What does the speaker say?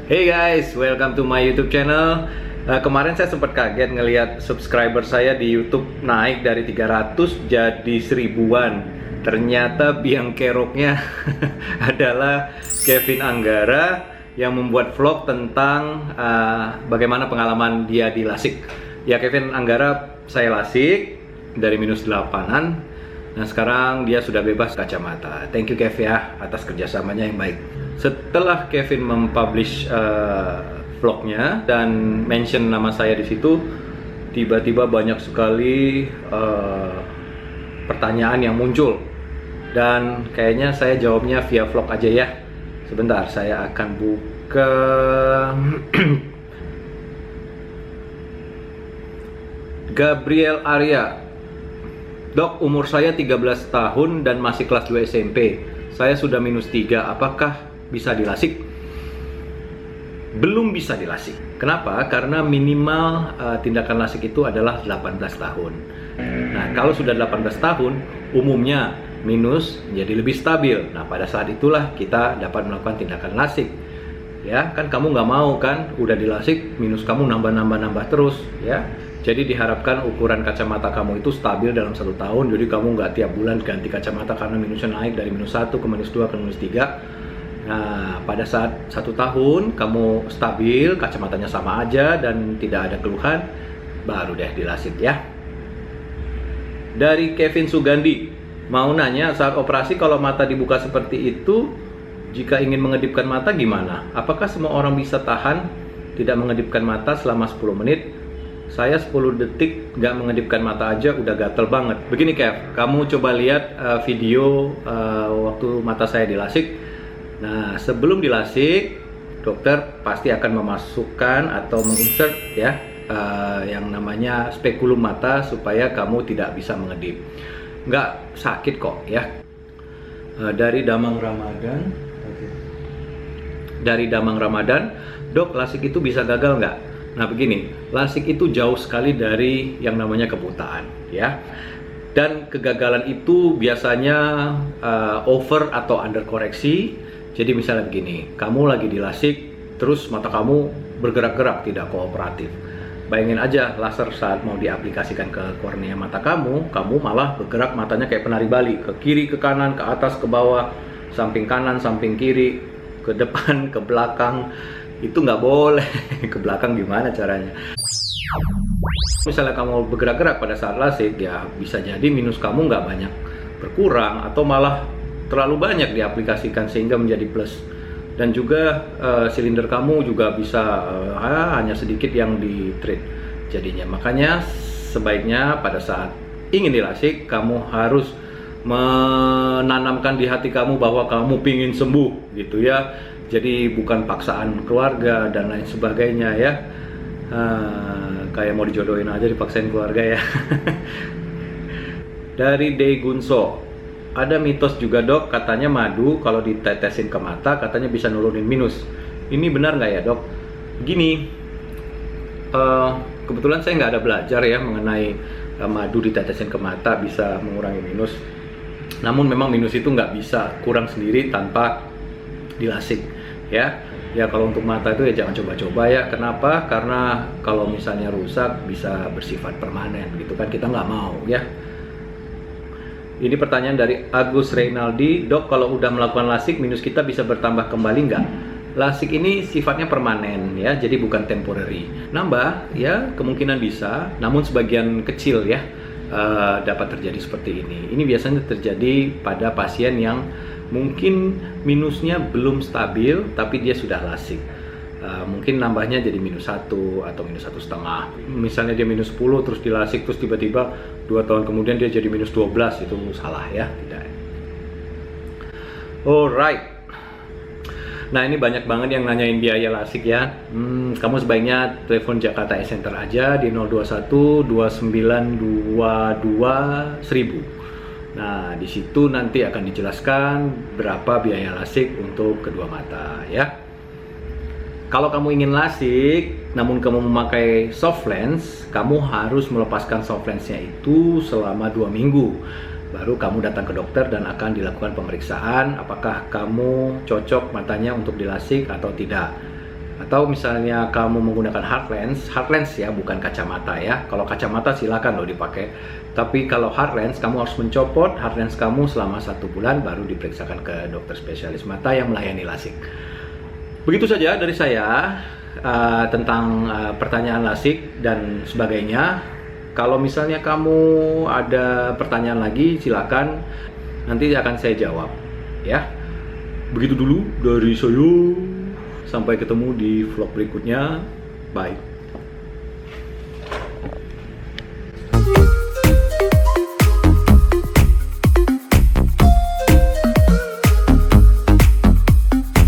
Hey guys, welcome to my YouTube channel. Kemarin saya sempat kaget ngelihat subscriber saya di YouTube naik dari 300 jadi 1000-an. Ternyata biang keroknya adalah Kevin Anggara yang membuat vlog tentang bagaimana pengalaman dia di LASIK. Ya, Kevin Anggara saya LASIK dari minus 8-an. Nah, sekarang dia sudah bebas kacamata. Thank you Kev ya atas kerjasamanya yang baik. Setelah Kevin mempublish vlognya dan mention nama saya di situ, tiba-tiba banyak sekali pertanyaan yang muncul. Dan kayaknya saya jawabnya via vlog aja ya. Sebentar, saya akan buka Gabriel Arya. Dok, umur saya 13 tahun dan masih kelas 2 SMP. Saya sudah minus 3, apakah bisa dilasik? Belum bisa dilasik. Kenapa? Karena minimal tindakan lasik itu adalah 18 tahun. Nah, kalau sudah 18 tahun, umumnya minus jadi lebih stabil. Nah, pada saat itulah kita dapat melakukan tindakan lasik. Ya, kan kamu nggak mau kan, udah dilasik, minus kamu nambah terus, ya. Jadi diharapkan ukuran kacamata kamu itu stabil dalam 1 tahun. Jadi kamu nggak tiap bulan ganti kacamata karena minusnya naik dari minus 1 ke minus 2 ke minus 3. Nah, pada saat 1 tahun kamu stabil, kacamatanya sama aja dan tidak ada keluhan, baru deh dilasik ya. Dari Kevin Sugandi, mau nanya, saat operasi kalau mata dibuka seperti itu, jika ingin mengedipkan mata gimana? Apakah semua orang bisa tahan tidak mengedipkan mata selama 10 menit? Saya 10 detik nggak mengedipkan mata aja udah gatel banget. Begini Kev, kamu coba lihat video waktu mata saya dilasik. Nah, sebelum dilasik, dokter pasti akan memasukkan atau menginsert ya yang namanya spekulum mata supaya kamu tidak bisa mengedip. Nggak sakit kok ya. Dari Damang Ramadan. Dari Damang Ramadan, dok, lasik itu bisa gagal nggak? Nah begini, lasik itu jauh sekali dari yang namanya kebutaan ya. Dan kegagalan itu biasanya over atau under koreksi. Jadi misalnya begini, kamu lagi di lasik, terus mata kamu bergerak-gerak, tidak kooperatif. Bayangin aja laser saat mau diaplikasikan ke kornea mata kamu malah bergerak matanya kayak penari Bali, ke kiri, ke kanan, ke atas, ke bawah, samping kanan, samping kiri, ke depan, ke belakang. Itu nggak boleh. Ke belakang gimana caranya? Misalnya kamu bergerak-gerak pada saat lasik, ya bisa jadi minus kamu nggak banyak berkurang atau malah terlalu banyak diaplikasikan sehingga menjadi plus. Dan juga silinder kamu juga bisa hanya sedikit yang di treat jadinya. Makanya sebaiknya pada saat ingin dilasik, kamu harus menanamkan di hati kamu bahwa kamu pingin sembuh gitu ya. Jadi bukan paksaan keluarga dan lain sebagainya ya. Kayak mau dijodohin aja dipaksain keluarga ya. Dari Dey Gunso, ada mitos juga dok, katanya madu kalau ditetesin ke mata katanya bisa nurunin minus. Ini benar nggak ya dok? Gini, kebetulan saya nggak ada belajar ya mengenai madu ditetesin ke mata bisa mengurangi minus. Namun memang minus itu nggak bisa kurang sendiri tanpa dilasik. Ya kalau untuk mata itu ya jangan coba-coba ya. Kenapa? Karena kalau misalnya rusak bisa bersifat permanen gitu kan, kita nggak mau ya. Ini pertanyaan dari Agus Reynaldi, dok, kalau udah melakukan lasik minus kita bisa bertambah kembali nggak? Lasik ini sifatnya permanen ya, jadi bukan temporary. Nambah ya kemungkinan bisa, namun sebagian kecil ya dapat terjadi seperti ini. Ini biasanya terjadi pada pasien yang mungkin minusnya belum stabil tapi dia sudah lasik. Mungkin nambahnya jadi minus 1 atau minus 1,5. Misalnya dia minus 10 terus dilasik terus tiba-tiba 2 tahun kemudian dia jadi minus 12, itu salah ya, tidak. Alright. Nah ini banyak banget yang nanyain biaya lasik ya. Kamu sebaiknya telepon Jakarta Eye Center aja di 021 2922 1000. Nah di situ nanti akan dijelaskan berapa biaya lasik untuk kedua mata ya. Kalau kamu ingin lasik, namun kamu memakai soft lens, kamu harus melepaskan soft lensnya itu selama 2 minggu. Baru kamu datang ke dokter dan akan dilakukan pemeriksaan apakah kamu cocok matanya untuk dilasik atau tidak. Atau misalnya kamu menggunakan hard lens ya, bukan kacamata ya. Kalau kacamata silakan loh dipakai. Tapi kalau hard lens, kamu harus mencopot hard lens kamu selama 1 bulan baru diperiksakan ke dokter spesialis mata yang melayani LASIK. Begitu saja dari saya tentang pertanyaan LASIK dan sebagainya. Kalau misalnya kamu ada pertanyaan lagi, silakan, nanti akan saya jawab ya. Begitu dulu dari saya. Sampai ketemu di vlog berikutnya. Bye.